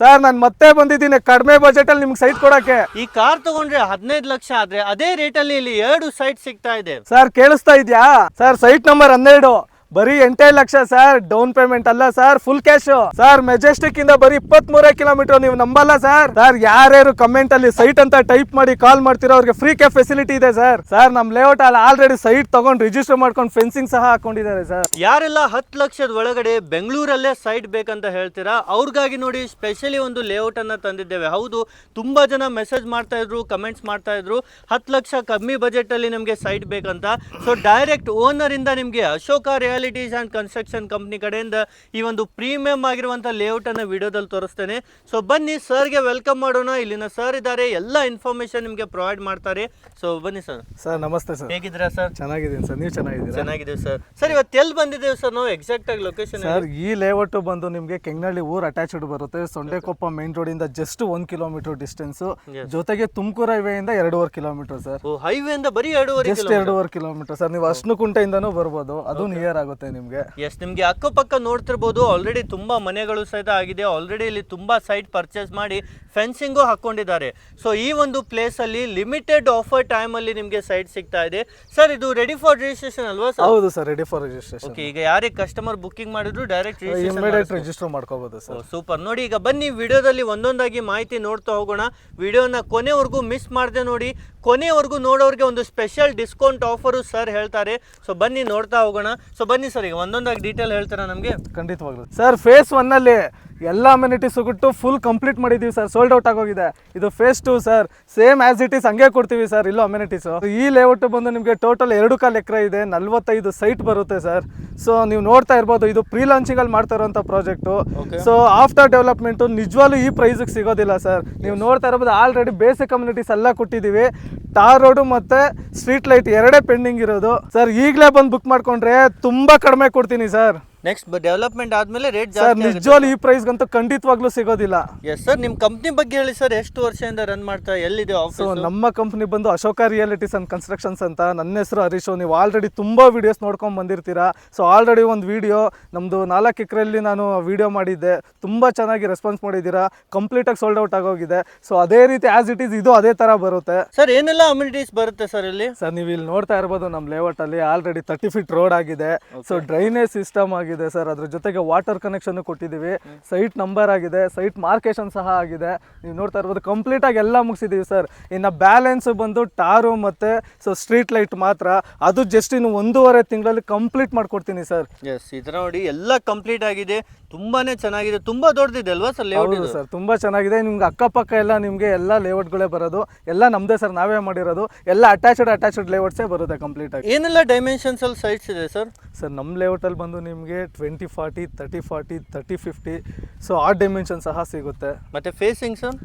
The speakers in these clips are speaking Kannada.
ಸರ್ ನಾನು ಮತ್ತೆ ಬಂದಿದ್ದೀನಿ ಕಡಿಮೆ ಬಜೆಟ್ ಅಲ್ಲಿ ನಿಮ್ಗೆ ಸೈಟ್ ಕೊಡಕ್ಕೆ. ಈ ಕಾರ್ ತಗೊಂಡ್ರೆ 15 ಲಕ್ಷ ಆದ್ರೆ ಅದೇ ರೇಟ್ ಅಲ್ಲಿ ಇಲ್ಲಿ 2 ಸೈಟ್ ಸಿಗ್ತಾ ಇದೆ. ಸರ್ ಕೇಳಿಸ್ತಾ ಇದ್ಯಾ ಸರ್? ಸೈಟ್ ನಂಬರ್ 12 ಬರೀ 8 ಲಕ್ಷ ಸರ್. ಡೌನ್ ಪೇಮೆಂಟ್ ಅಲ್ಲ sir, full cash sir. Majestic ಇಂದ ಬರೀ 23 ಕಿಲೋಮೀಟರ್. ನೀವು ನಂಬಲ್ಲ ಸರ್. ಸರ್ ಯಾರ್ಯಾರು ಕಮೆಂಟ್ ಅಲ್ಲಿ ಸೈಟ್ ಅಂತ ಟೈಪ್ ಮಾಡಿ ಕಾಲ್ ಮಾಡ್ತಿರೋ ಅವ್ರಿಗೆ ಫ್ರೀ ಕ್ಯಾಬ್ ಫೆಸಿಲಿಟಿ ಇದೆ ಸರ್. ಸರ್ ನಮ್ ಲೇಔಟ್ ಅಲ್ಲಿ ಆಲ್ರೆಡಿ ಸೈಟ್ ತಗೊಂಡು ರಿಜಿಸ್ಟರ್ ಮಾಡ್ಕೊಂಡು ಫೆನ್ಸಿಂಗ್ ಸಹ ಹಾಕೊಂಡಿದ್ದಾರೆ ಸರ್. ಯಾರೆಲ್ಲ 10 ಲಕ್ಷದ ಒಳಗಡೆ ಬೆಂಗಳೂರಲ್ಲೇ ಸೈಟ್ ಬೇಕಂತ ಹೇಳ್ತೀರಾ ಅವ್ರಿಗಾಗಿ ನೋಡಿ ಸ್ಪೆಷಲಿ ಒಂದು ಲೇಔಟ್ ಅನ್ನ ತಂದಿದ್ದೇವೆ. ಹೌದು, ತುಂಬಾ ಜನ ಮೆಸೇಜ್ ಮಾಡ್ತಾ ಇದ್ರು, ಕಮೆಂಟ್ಸ್ ಮಾಡ್ತಾ ಇದ್ರು 10 ಲಕ್ಷ ಕಮ್ಮಿ ಬಜೆಟ್ ಅಲ್ಲಿ ನಮಗೆ ಸೈಟ್ ಬೇಕಂತ. ಸೊ ಡೈರೆಕ್ಟ್ ಓನರ್ ಇಂದ ನಿಮಗೆ Ashoka realities and construction company ಕಡೆಯಿಂದ ಈ ಒಂದು ಪ್ರೀಮಿಯಂ ಆಗಿರುವಂತ ಲೇಔಟ್ ಅನ್ನ ವಿಡಿಯೋದಲ್ಲಿ ತೋರಿಸ್ತೇನೆ. ಸೊ ಬನ್ನಿ ಸರ್ಗೆ ವೆಲ್ಕಮ್ ಮಾಡೋಣ. ಇಲ್ಲಿನ ಸರ್ ಇದ್ದಾರೆ, ಎಲ್ಲ ಇನ್ಫಾರ್ಮೇಶನ್ ನಿಮಗೆ ಪ್ರೊವೈಡ್ ಮಾಡ್ತಾರೆ. ಸೊ ಬನ್ನಿ ಸರ್. ಸರ್ ನಮಸ್ತೆ ಸರ್. ಹೇಗಿದ್ದೀರಾ ಸರ್? ಚೆನ್ನಾಗಿದ್ದೀನಿ ಸರ್, ನೀವು ಚೆನ್ನಾಗಿದ್ದೀರಾ? ಚೆನ್ನಾಗಿದ್ದೀವಿ ಸರ್. ಸರ್ ಇವತ್ತು ಎಲ್ಲಿ ಬಂದಿದ್ದೇವೆ ಸರ್ ನಾವು? ಎಕ್ಸಾಕ್ಟ್ ಆಗಿ ಲೊಕೇಶನ್ ಸರ್ ಈ ಲೇಔಟ್ ಬಂದು ನಿಮಗೆ ಕೆಂಗನಹಳ್ಳಿ ಊರ್ ಅಟ್ಯಾಚ್ಡ್ ಬರುತ್ತೆ. ಸೊಂಡೆಕೊಪ್ಪ ಮೇನ್ ರೋಡ್ ಇಂದ ಜಸ್ಟ್ 1 ಕಿಲೋಮೀಟರ್ ಡಿಸ್ಟೆನ್ಸ್. ಜೊತೆಗೆ ತುಮಕೂರು ಹೈವೇ ಇಂದ 2.5 ಕಿಲೋಮೀಟರ್ ಸರ್. ಹೈವೇ ಇಂದ ಬರೀ 2.5 ಕಿಲೋಮೀಟರ್ ಸರ್. ನೀವು ಅರ್ಶನಕುಂಟೆಯಿಂದನೂ ಬರ್ಬೋದು, ಅದು ನಿಯರ್ ಆಗುತ್ತೆ ನಿಮ್ಗೆ. ಎಸ್, ನಿಮ್ಗೆ ಅಕ್ಕಪಕ್ಕ ನೋಡ್ತಿರ್ಬೋದು ಆಲ್ರೆಡಿ ತುಂಬಾ ಮನೆಗಳು ಸಹಿತ ಆಗಿದೆ. ಆಲ್ರೆಡಿ ಇಲ್ಲಿ ತುಂಬಾ ಸೈಟ್ ಪರ್ಚೇಸ್ ಮಾಡಿ ಫೆನ್ಸಿಂಗು ಹಾಕೊಂಡಿದ್ದಾರೆ. ಸೊ ಈ ಒಂದು ಪ್ಲೇಸ್ ಅಲ್ಲಿ ಲಿಮಿಟೆಡ್ ಆಫರ್ ಟೈಮ್ ಅಲ್ಲಿ ನಿಮ್ಗೆ ಸೈಟ್ ಸಿಗ್ತಾ ಇದೆ. ಸರ್ ಇದು ರೆಡಿ ಫಾರ್ ರಿಜಿಸ್ಟ್ರೇಷನ್ ಅಲ್ವಾ ಸರ್? ಹೌದು sir, ready for registration. Okay, ಈಗ ಯಾರೇ ಕಸ್ಟಮರ್ ಬುಕಿಂಗ್ ಮಾಡಿದ್ರು ಡೈರೆಕ್ಟ್ ರಿಜಿಸ್ಟರ್ ಮಾಡ್ಕೋಬಹುದು ಸರ್. ಸೂಪರ್. ನೋಡಿ ಈಗ ಬನ್ನಿ ವಿಡಿಯೋದಲ್ಲಿ ಒಂದೊಂದಾಗಿ ಮಾಹಿತಿ ನೋಡ್ತಾ ಹೋಗೋಣ. ವಿಡಿಯೋನ ಕೊನೆವರೆಗೂ ಮಿಸ್ ಮಾಡದೆ ನೋಡಿ. ಕೊನೆವರೆಗೂ ನೋಡೋರಿಗೆ ಒಂದು ಸ್ಪೆಷಲ್ ಡಿಸ್ಕೌಂಟ್ ಆಫರು ಸರ್ ಹೇಳ್ತಾರೆ. ಸೊ ಬನ್ನಿ ನೋಡ್ತಾ ಹೋಗೋಣ. ಸೊ ಬನ್ನಿ ಸರ್, ಈಗ ಒಂದೊಂದಾಗಿ ಡೀಟೇಲ್ ಹೇಳ್ತಾರಾ ನಮಗೆ? ಖಂಡಿತವಾಗ್ಲೂ ಸರ್. ಫೇಸ್ 1 ಅಲ್ಲಿ ಎಲ್ಲ ಅಮ್ಯುನಿಟೀಸ್ ಕೊಟ್ಟು ಫುಲ್ ಕಂಪ್ಲೀಟ್ ಮಾಡಿದೀವಿ ಸರ್. ಸೋಲ್ಡ್ ಔಟ್ ಆಗೋಗಿದೆ. ಇದು phase 2 sir. Same as it is ಹಂಗೆ ಕೊಡ್ತೀವಿ ಸರ್. ಇಲ್ಲೋ ಅಮ್ಯುನಿಟೀಸ್. ಈ ಲೇಔಟ್ ಬಂದು ನಿಮಗೆ ಟೋಟಲ್ 2.25 ಎಕರೆ ಇದೆ. 45 ಸೈಟ್ ಬರುತ್ತೆ ಸರ್. ಸೊ ನೀವು ನೋಡ್ತಾ ಇರ್ಬೋದು, ಇದು ಪ್ರೀ ಲಾಂಚಿಂಗ್ ಅಲ್ಲಿ ಮಾಡ್ತಾ ಇರುವಂತ ಪ್ರಾಜೆಕ್ಟ್. ಸೊ ಆಫ್ಟರ್ ಡೆವಲಪ್ಮೆಂಟ್ ನಿಜವಾಗ್ಲೂ ಈ ಪ್ರೈಸ್ ಸಿಗೋದಿಲ್ಲ ಸರ್. ನೀವು ನೋಡ್ತಾ ಇರ್ಬೋದು ಆಲ್ರೆಡಿ ಬೇಸಿಕ್ ಕಮ್ಯುನಿಟೀಸ್ ಎಲ್ಲ ಕೊಟ್ಟಿದ್ದೀವಿ. ಟಾರ್ ರೋಡ್ ಮತ್ತೆ ಸ್ಟ್ರೀಟ್ ಲೈಟ್ 2 ಪೆಂಡಿಂಗ್ ಇರೋದು ಸರ್. ಈಗಲೇ ಬಂದು ಬುಕ್ ಮಾಡ್ಕೊಂಡ್ರೆ ತುಂಬಾ ಕಡಿಮೆ ಕೊಡ್ತೀನಿ ಸರ್. ನೆಕ್ಸ್ಟ್ ಡೆವಲಪ್ಮೆಂಟ್ ಆದ್ಮೇಲೆ ರೇಟ್ ಜಾಸ್ತಿ. ನಿಜವಾಗ್ಲೂ ಈ ಪ್ರೈಸ್ ಗಂತೂ ಖಂಡಿತವಾಗ್ಲೂ ಸಿಗೋದಿಲ್ಲ. ಎಸ್ ಸರ್, ನಿಮ್ ಕಂಪ್ನಿ ಬಗ್ಗೆ ಹೇಳಿ ಸರ್. ಎಷ್ಟು ವರ್ಷದಿಂದ ರನ್ ಮಾಡ್ತಾ, ಎಲ್ಲಿದೆ ಆಫೀಸ್? ನಮ್ಮ ಕಂಪ್ನಿ ಬಂದು ಅಶೋಕ ರಿಯಾಲಿಟೀಸ್ ಅಂಡ್ ಕನ್ಸ್ಟ್ರಕ್ಷನ್ಸ್ ಅಂತ. ನನ್ನ ಹೆಸರು ಹರೀಶ್. ನೀವು ಆಲ್ರೆಡಿ ತುಂಬಾ ವಿಡಿಯೋಸ್ ನೋಡ್ಕೊಂಡ್ ಬಂದಿರ್ತೀರಾ. ಸೊ ಆಲ್ರೆಡಿ ಒಂದು ವಿಡಿಯೋ ನಮ್ದು 4 ಎಕರೆಯಲ್ಲಿ ನಾನು ವಿಡಿಯೋ ಮಾಡಿದ್ದೆ. ತುಂಬಾ ಚೆನ್ನಾಗಿ ರೆಸ್ಪಾನ್ಸ್ ಮಾಡಿದ್ದೀರಾ. ಕಂಪ್ಲೀಟ್ ಆಗಿ ಸೋಲ್ಡ್ ಔಟ್ ಆಗೋಗಿದೆ. ಸೊ ಅದೇ ರೀತಿ ಆಸ್ ಇಟ್ ಈಸ್ ಇದು ಅದೇ ತರ ಬರುತ್ತೆ ಸರ್. ಏನೆಲ್ಲ ಅಮ್ಯುನಿಟೀಸ್ ಬರುತ್ತೆ ಸರ್ ಇಲ್ಲಿ? ಸರ್ ನೀವು ಇಲ್ಲಿ ನೋಡ್ತಾ ಇರ್ಬೋದು ನಮ್ಮ ಲೇಔಟ್ ಅಲ್ಲಿ ಆಲ್ರೆಡಿ 30 ಫೀಟ್ ರೋಡ್ ಆಗಿದೆ. ಸೊ ಡ್ರೈನೇಜ್ ಸಿಸ್ಟಮ್ ಆಗಿದೆ ಸರ್. ಅದ್ರ ಜೊತೆಗೆ ವಾಟರ್ ಕನೆಕ್ಷನ್ ಕೊಟ್ಟಿದ್ದೀವಿ. ಸೈಟ್ ನಂಬರ್ ಆಗಿದೆ. ಸೈಟ್ ಮಾರ್ಕೇಶನ್ ಸಹ ಆಗಿದೆ. ನೀವು ನೋಡ್ತಾ ಇರ್ಬೋದು ಕಂಪ್ಲೀಟ್ ಆಗಿ ಎಲ್ಲ ಮುಗಿಸಿದೀವಿ ಸರ್. ಇನ್ನು ಬ್ಯಾಲೆನ್ಸ್ ಬಂದು ಟಾರು ಮತ್ತೆ ಸೊ ಸ್ಟ್ರೀಟ್ ಲೈಟ್ ಮಾತ್ರ. ಅದು ಜಸ್ಟ್ ಇನ್ನು 1.5 ತಿಂಗಳಲ್ಲಿ ಕಂಪ್ಲೀಟ್ ಮಾಡ್ಕೊಡ್ತೀನಿ ಸರ್. ಎಸ್, ಇದರ ನೋಡಿ ಎಲ್ಲ ಕಂಪ್ಲೀಟ್ ಆಗಿದೆ. ತುಂಬಾನೇ ಚೆನ್ನಾಗಿದೆ. ತುಂಬಾ ದೊಡ್ಡದಿದೆ ಅಲ್ವಾ ಸರ್ ಲೇಔಟ್? ಸರ್ ತುಂಬಾ ಚೆನ್ನಾಗಿದೆ. ನಿಮ್ಗೆ ಅಕ್ಕಪಕ್ಕ ಎಲ್ಲ ನಿಮ್ಗೆ ಎಲ್ಲ ಲೇಔಟ್ಗಳೇ ಬರೋದು. ಎಲ್ಲ ನಮ್ದೇ ಸರ್, ನಾವೇ ಮಾಡಿರೋದು. ಎಲ್ಲ ಅಟ್ಯಾಚ್ಡ್ ಲೇಔಟ್ಸೇ ಬರುತ್ತೆ ಕಂಪ್ಲೀಟ್ ಆಗಿ. ಏನೆಲ್ಲ ಡೈಮೆನ್ಷನ್ಸ್ ಅಲ್ಲಿ ಸೈಟ್ಸ್ ಇದೆ ಸರ್? ಸರ್ ನಮ್ಮ ಲೇಔಟ್ ಅಲ್ಲಿ ಬಂದು ನಿಮಗೆ 20-40, 30-40, 30-50 ಸೊ ಆ ಡೈಮೆನ್ಷನ್ ಸಹ ಸಿಗುತ್ತೆ. ಮತ್ತೆ facing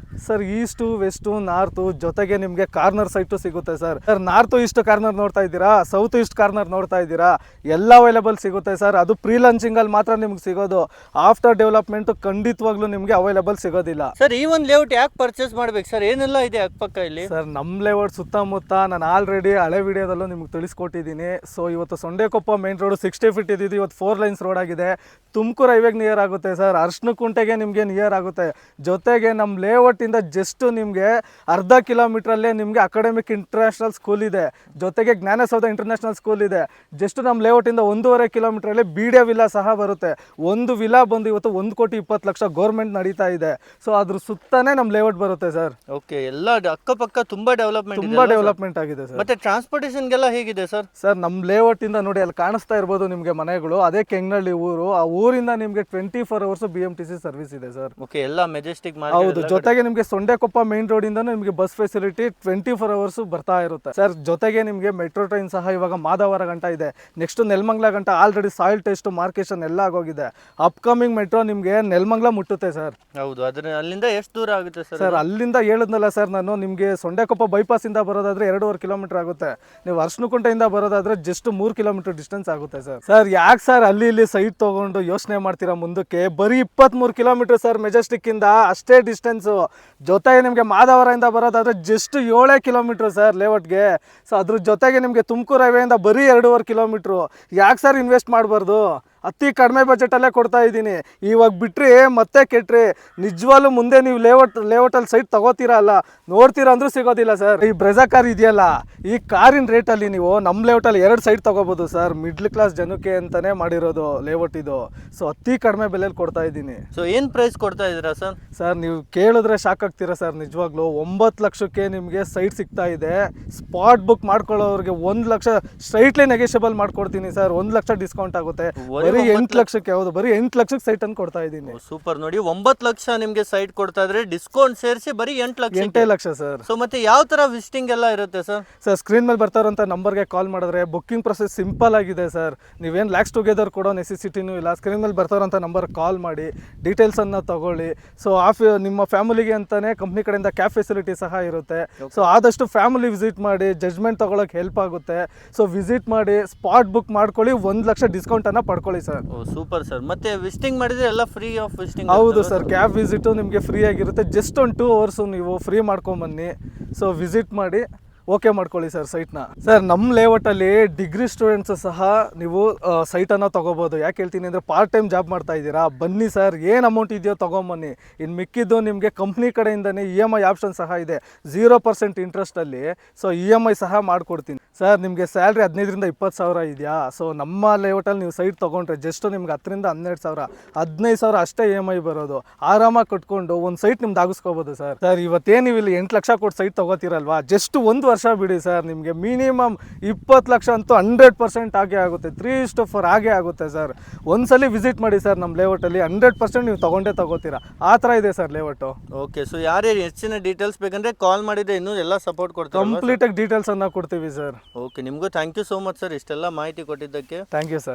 sir is to, west, north, ಜೊತೆಗೆ ನಿಮಗೆ ಕಾರ್ನರ್ ಸೈಟು ಸಿಗುತ್ತೆ sir. Sir north East corner ನೋಡ್ತಾ ಇದ್ದೀರಾ, ಸೌತ್ ಈಸ್ಟ್ ಕಾರ್ನರ್ ನೋಡ್ತಾ ಇದ್ದೀರಾ, ಎಲ್ಲ ಅವೈಲೇಬಲ್ ಸಿಗುತ್ತೆ ಸರ್. ಅದು ಪ್ರೀ ಲಾಂಚಿಂಗ್ ಅಲ್ಲಿ ಮಾತ್ರ ನಿಮ್ಗೆ ಸಿಗೋದು. ಆಫ್ಟರ್ ಡೆವಲಪ್ಮೆಂಟ್ ಖಂಡಿತವಾಗ್ಲೂ ನಿಮಗೆ ಅವೈಲೇಬಲ್ ಸಿಗೋದಿಲ್ಲ ಸರ್. ಈ ಒಂದು ಲೇಔಟ್ ಯಾಕೆ ಪರ್ಚೇಸ್ ಮಾಡ್ಬೇಕು ಸರ್? ಏನೆಲ್ಲ ಇದೆ ಅಕ್ಕಪಕ್ಕ ಇಲ್ಲಿ? ಸರ್ ನಮ್ಮ ಲೇಔಟ್ ಸುತ್ತಮುತ್ತ ನಾನು ಆಲ್ರೆಡಿ ಹಳೆ ವಿಡಿಯೋದಲ್ಲೂ ನಿಮ್ಗೆ ತಿಳಿಸ್ಕೊಟ್ಟಿದ್ದೀನಿ. ಸೊ ಇವತ್ತು ಸೊಂಡೆಕೊಪ್ಪ ಮೇನ್ ರೋಡ್ 60 ಫೀಟ್ ಇದ್ದಿದ್ದು ಇವತ್ತು 4 ಲೈನ್ಸ್ ರೋಡ್ ಆಗಿದೆ. ತುಮಕೂರು ಹೈವೇಗೆ ನಿಯರ್ ಆಗುತ್ತೆ ಸರ್. ಅರ್ಶನಕುಂಟೆಗೆ ನಿಮಗೆ ನಿಯರ್ ಆಗುತ್ತೆ. ಜೊತೆಗೆ ನಮ್ಮ ಲೇಔಟ್ ಇಂದ ಜಸ್ಟ್ ನಿಮಗೆ ಅರ್ಧ ಕಿಲೋಮೀಟರ್ ನಿಮಗೆ ಅಕಾಡೆಮಿಕ್ ಇಂಟರ್ನ್ಯಾಷನಲ್ ಸ್ಕೂಲ್ ಇದೆ. ಜೊತೆಗೆ ಜ್ಞಾನಸೌಧ ಇಂಟರ್ನ್ಯಾಷನಲ್ ಸ್ಕೂಲ್ ಇದೆ. ಜಸ್ಟ್ ನಮ್ಮ ಲೇಔಟ್ ಇಂದ 1.5 ಕಿಲೋಮೀಟರ್ ಬಿಡಿಯೋ ವಿಲ್ಲಾ ಸಹ ಬರುತ್ತೆ. ಒಂದು ವಿಲ್ಲಾ ಬಂದು ಇವತ್ತು 1,20,00,000 ಗೌರ್ಮೆಂಟ್ ನಡೀತಾ ಇದೆ. ಸೊ ಅದ್ರ ಸುತ್ತಾನೆ ನಮ್ಮ ಲೇಔಟ್ ಬರುತ್ತೆ ಸರ್. ಓಕೆ, ಎಲ್ಲ ಅಕ್ಕಪಕ್ಕ ತುಂಬಾ ಡೆವಲಪ್ಮೆಂಟ್ ಆಗಿದೆ ಸರ್. ಮತ್ತೆ ಟ್ರಾನ್ಸ್ಪೋರ್ಟೇಷನ್ಗೆಲ್ಲ ಹೇಗಿದೆ ಸರ್? ಸರ್ ನಮ್ಮ ಲೇಔಟ್ ಇಂದ ನೋಡಿ ಅಲ್ಲಿ ಕಾಣಿಸ್ತಾ ಇರ್ಬೋದು ನಿಮಗೆ ಮನೆಗಳು. ಅದೇ ಕೆಂಗನಹಳ್ಳಿ ಊರು. ಆ ಊರಿಂದ ನಿಮಗೆ 24 ಅವರ್ಸ್ BMTC ಸರ್ವಿಸ್ ಇದೆ ಸರ್. ಓಕೆ, ಎಲ್ಲ ಮೆಜೆಸ್ಟಿಕ್ ಹೌದು. ಜೊತೆಗೆ ನಿಮಗೆ ಸೊಂಡೆಕೊಪ್ಪ ಮೇನ್ ರೋಡ್ ಇಂದ ನಿಮಗೆ ಬಸ್ ಫೆಸಿಲಿಟಿ 24 ಅವರ್ಸ್ ಬರ್ತಾ ಇರುತ್ತೆ ಸರ್. ಜೊತೆಗೆ ನಿಮಗೆ ಮೆಟ್ರೋ ಟ್ರೈನ್ ಸಹ ಇವಾಗ ಮಾದವರ ಗಂಟ ಇದೆ. ನೆಕ್ಸ್ಟ್ ನೆಲಮಂಗಲ ಗಂಟ ಆಲ್ರೆಡಿ ಸಾಯಿಲ್ ಟೆಸ್ಟ್ ಮಾರ್ಕೇಶನ್ ಎಲ್ಲ ಆಗೋಗಿದೆ. ಅಪ್ಕಮಿಂಗ್ ಮೆಟ್ರೋ ನಿಮಗೆ ನೆಲಮಂಗಲ ಮುಟ್ಟುತ್ತೆ ಸರ್. ಹೌದು, ಅದ್ರ ಅಲ್ಲಿಂದ ಎಷ್ಟು ದೂರ ಆಗುತ್ತೆ ಸರ್? ಸರ್ ಅಲ್ಲಿಂದ ಹೇಳಿದ್ನಲ್ಲ ಸರ್ ನಾನು ನಿಮಗೆ, ಸೊಂಡೆಕೊಪ್ಪ ಬೈಪಾಸ್ ಇಂದ ಬರೋದಾದ್ರೆ 2.5 ಕಿಲೋಮೀಟರ್ ಆಗುತ್ತೆ. ನೀವು ಅರ್ಶನಕುಂಟೆಯಿಂದ ಬರೋದಾದ್ರೆ ಜಸ್ಟ್ 3 ಕಿಲೋಮೀಟರ್ ಡಿಸ್ಟೆನ್ಸ್ ಆಗುತ್ತೆ ಸರ್. ಸರ್ ಯಾಕೆ ಸರ್ ಅಲ್ಲಿ ಇಲ್ಲಿ ಸೈಟ್ ತಗೊಂಡು ಯೋಚನೆ ಮಾಡ್ತೀರಾ ಮುಂದಕ್ಕೆ? ಬರೀ 23 ಕಿಲೋಮೀಟರ್ ಸರ್ ಮೆಜೆಸ್ಟಿಕ್ ಇಂದ, ಅಷ್ಟೇ ಡಿಸ್ಟೆನ್ಸ್. ಜೊತೆಗೆ ನಿಮಗೆ ಮಾದವರದಿಂದ ಬರೋದಾದ್ರೆ ಜಸ್ಟ್ 7 ಕಿಲೋಮೀಟರ್ ಸರ್ ಲೇಔಟ್ಗೆ. ಸೊ ಅದ್ರ ಜೊತೆಗೆ ನಿಮಗೆ ತುಮಕೂರು ಹೈವೇಯಿಂದ ಬರೀ 2.5 ಕಿಲೋಮೀಟ್ರು. ಯಾಕೆ ಸರ್ ಇನ್ವೆಸ್ಟ್ ಮಾಡಬಾರ್ದು? ಅತಿ ಕಡಿಮೆ ಬಜೆಟಲ್ಲೇ ಕೊಡ್ತಾ ಇದ್ದೀನಿ. ಇವಾಗ ಬಿಟ್ರಿ ಮತ್ತೆ ಕೆಟ್ರಿ, ನಿಜವಾಗ್ಲೂ ಮುಂದೆ ನೀವು ಲೇಔಟಲ್ಲಿ ಸೈಟ್ ತಗೋತೀರಾ ಅಲ್ಲ, ನೋಡ್ತೀರಾ ಅಂದ್ರೂ ಸಿಗೋದಿಲ್ಲ ಸರ್. ಈ ಬ್ರೆಜಾ ಕಾರ್ ಇದೆಯಲ್ಲ, ಈ ಕಾರಿನ ರೇಟಲ್ಲಿ ನೀವು ನಮ್ಮ ಲೇಔಟಲ್ಲಿ 2 ಸೈಟ್ ತಗೋಬೋದು ಸರ್. ಮಿಡ್ಲ್ ಕ್ಲಾಸ್ ಜನಕ್ಕೆ ಅಂತಾನೆ ಮಾಡಿರೋದು ಲೇಔಟ್ ಇದು. ಸೊ ಅತಿ ಕಡಿಮೆ ಬೆಲೆಯಲ್ಲಿ ಕೊಡ್ತಾ ಇದ್ದೀನಿ. ಸೊ ಏನು ಪ್ರೈಸ್ ಕೊಡ್ತಾ ಇದ್ದೀರಾ ಸರ್? ಸರ್ ನೀವು ಕೇಳಿದ್ರೆ ಶಾಕ್ ಆಗ್ತೀರಾ ಸರ್. ನಿಜವಾಗ್ಲೂ 9 ಲಕ್ಷಕ್ಕೆ ನಿಮಗೆ ಸೈಟ್ ಸಿಗ್ತಾ ಇದೆ. ಸ್ಪಾಟ್ ಬುಕ್ ಮಾಡ್ಕೊಳ್ಳೋರಿಗೆ 1 ಲಕ್ಷ ಸ್ಟ್ರೈಟ್ಲಿ ನೆಗೆಷಿಯಬಲ್ ಮಾಡ್ಕೊಡ್ತೀನಿ ಸರ್. 1 ಲಕ್ಷ ಡಿಸ್ಕೌಂಟ್ ಆಗುತ್ತೆ. ಬರೀ 8 ಲಕ್ಷಕ್ಕೆ, ಹೌದು, ಬರೀ 8 ಲಕ್ಷಕ್ಕೆ ಸೈಟ್ ಅನ್ನು ಕೊಡ್ತಾ ಇದ್ದೀನಿ. ಸೂಪರ್. ನೋಡಿ 9 ಲಕ್ಷ ನಿಮಗೆ ಸೈಟ್ ಕೊಡ್ತಾ ಇದ್ರೆ ಡಿಸ್ಕೌಂಟ್ ಸೇರಿಸಿ ಬರೀ 8 ಲಕ್ಷ ಸರ್. ಸೊ ಮತ್ತೆ ಯಾವ ತರ ವಿಸಿಟಿಂಗ್ ಎಲ್ಲ ಇರುತ್ತೆ ಸರ್? ಸರ್ ಸ್ಕ್ರೀನ್ ಮೇಲೆ ಬರ್ತಾರಂತ ನಂಬರ್ಗೆ ಕಾಲ್ ಮಾಡಿದ್ರೆ ಬುಕ್ಕಿಂಗ್ ಪ್ರೊಸೆಸ್ ಸಿಂಪಲ್ ಆಗಿದೆ ಸರ್. ನೀವೇನು ಲ್ಯಾಕ್ಸ್ ಟುಗೆದರ್ ಕೊಡೋ ನೆಸೆಸಿಟಿನೂ ಇಲ್ಲ. ಸ್ಕ್ರೀನ್ ಮೇಲೆ ಬರ್ತಾರಂತ ನಂಬರ್ ಕಾಲ್ ಮಾಡಿ ಡೀಟೇಲ್ಸನ್ನು ತಗೊಳ್ಳಿ. ಸೊ ನಿಮ್ಮ ಫ್ಯಾಮಿಲಿಗೆ ಅಂತಾನೆ ಕಂಪ್ನಿ ಕಡೆಯಿಂದ ಕ್ಯಾಬ್ ಫೆಸಿಲಿಟಿ ಸಹ ಇರುತ್ತೆ. ಸೊ ಆದಷ್ಟು ಫ್ಯಾಮಿಲಿ ವಿಸಿಟ್ ಮಾಡಿ, ಜಜ್ಮೆಂಟ್ ತಗೊಳಕ್ಕೆ ಹೆಲ್ಪ್ ಆಗುತ್ತೆ. ಸೊ ವಿಸಿಟ್ ಮಾಡಿ, ಸ್ಪಾಟ್ ಬುಕ್ ಮಾಡ್ಕೊಳ್ಳಿ, 1 ಲಕ್ಷ ಡಿಸ್ಕೌಂಟನ್ನು ಪಡ್ಕೊಳ್ಳಿ ಸರ್. Super sir. ಮತ್ತೆ ವಿಸಿಟಿಂಗ್ ಮಾಡಿದ್ರೆ ಎಲ್ಲ ಫ್ರೀ ಆಫ್ ವಿಸಿಟಿಂಗ್? ಹೌದು ಸರ್, ಕ್ಯಾಬ್ ವಿಸಿಟು ನಿಮಗೆ ಫ್ರೀ ಆಗಿರುತ್ತೆ. ಜಸ್ಟ್ ಒಂದು 2 ಅವರ್ಸು ನೀವು ಫ್ರೀ ಮಾಡ್ಕೊಂಬನ್ನಿ. ಸೊ ವಿಸಿಟ್ ಮಾಡಿ ಓಕೆ ಮಾಡ್ಕೊಳ್ಳಿ ಸರ್ ಸೈಟ್ನ. ಸರ್ ನಮ್ಮ ಲೇಔಟಲ್ಲಿ ಡಿಗ್ರಿ ಸ್ಟೂಡೆಂಟ್ಸ್ ಸಹ ನೀವು ಸೈಟನ್ನು ತೊಗೋಬೋದು. ಯಾಕೆ ಹೇಳ್ತೀನಿ ಅಂದರೆ, ಪಾರ್ಟ್ ಟೈಮ್ ಜಾಬ್ ಮಾಡ್ತಾ ಇದ್ದೀರಾ, ಬನ್ನಿ ಸರ್, ಏನು ಅಮೌಂಟ್ ಇದೆಯೋ ತೊಗೊಂಬನ್ನಿ. ಇನ್ನು ಮಿಕ್ಕಿದ್ದು ನಿಮಗೆ ಕಂಪ್ನಿ ಕಡೆಯಿಂದನೇ EMI ಆಪ್ಷನ್ ಸಹ ಇದೆ, 0% ಇಂಟ್ರೆಸ್ಟಲ್ಲಿ. ಸೊ EMI ಸಹ ಮಾಡಿಕೊಡ್ತೀನಿ ಸರ್. ನಿಮಗೆ ಸ್ಯಾಲ್ರಿ 15 ರಿಂದ 20 ಸಾವಿರ ಇದೆಯಾ? ಸೊ ನಮ್ಮ ಲೇಔಟಲ್ಲಿ ನೀವು ಸೈಟ್ ತೊಗೊಂಡ್ರೆ ಜಸ್ಟ್ ನಿಮ್ಗೆ 10 ರಿಂದ 12 ಸಾವಿರ, 15 ಸಾವಿರ ಅಷ್ಟೇ EMI ಬರೋದು. ಆರಾಮಾಗಿ ಕಟ್ಕೊಂಡು ಒಂದು ಸೈಟ್ ನಿಮ್ದು ಆಗಿಸ್ಕೋಬೋದು ಸರ್. ಸರ್ ಇವತ್ತೇನು ನೀವು ಇಲ್ಲಿ 8 ಲಕ್ಷ ಕೊಟ್ಟು ಸೈಟ್ ತೊಗೋತೀರಲ್ವಾ, ಜಸ್ಟ್ 1 ವರ್ಷ ಬಿಡಿ ಸರ್, ನಿಮಗೆ ಮಿನಿಮಮ್ 20 ಲಕ್ಷ ಅಂತೂ 100% ಆಗೇ ಆಗುತ್ತೆ. 3:4 ಆಗೇ ಆಗುತ್ತೆ ಸರ್. ಒಂದ್ಸಲಿ ವಿಸಿಟ್ ಮಾಡಿ ಸರ್ ನಮ್ಮ ಲೇಔಟಲ್ಲಿ, 100% ನೀವು ತಗೋತೀರಾ. ಆ ಥರ ಇದೆ ಸರ್ ಲೇಔಟು. ಓಕೆ. ಸೊ ಯಾರ್ಯಾರು ಹೆಚ್ಚಿನ ಡೀಟೇಲ್ಸ್ ಬೇಕಂದ್ರೆ ಕಾಲ್ ಮಾಡಿದ್ರೆ ಇನ್ನೂ ಎಲ್ಲ ಸಪೋರ್ಟ್ ಕೊಡ್ತೀವಿ, ಕಂಪ್ಲೀಟಾಗಿ ಡೀಟೇಲ್ಸನ್ನು ಕೊಡ್ತೀವಿ ಸರ್. ಓಕೆ. ನಿಮಗೂ thank you so much sir, ಇಷ್ಟೆಲ್ಲ ಮಾಹಿತಿ ಕೊಟ್ಟಿದ್ದಕ್ಕೆ. Thank you sir.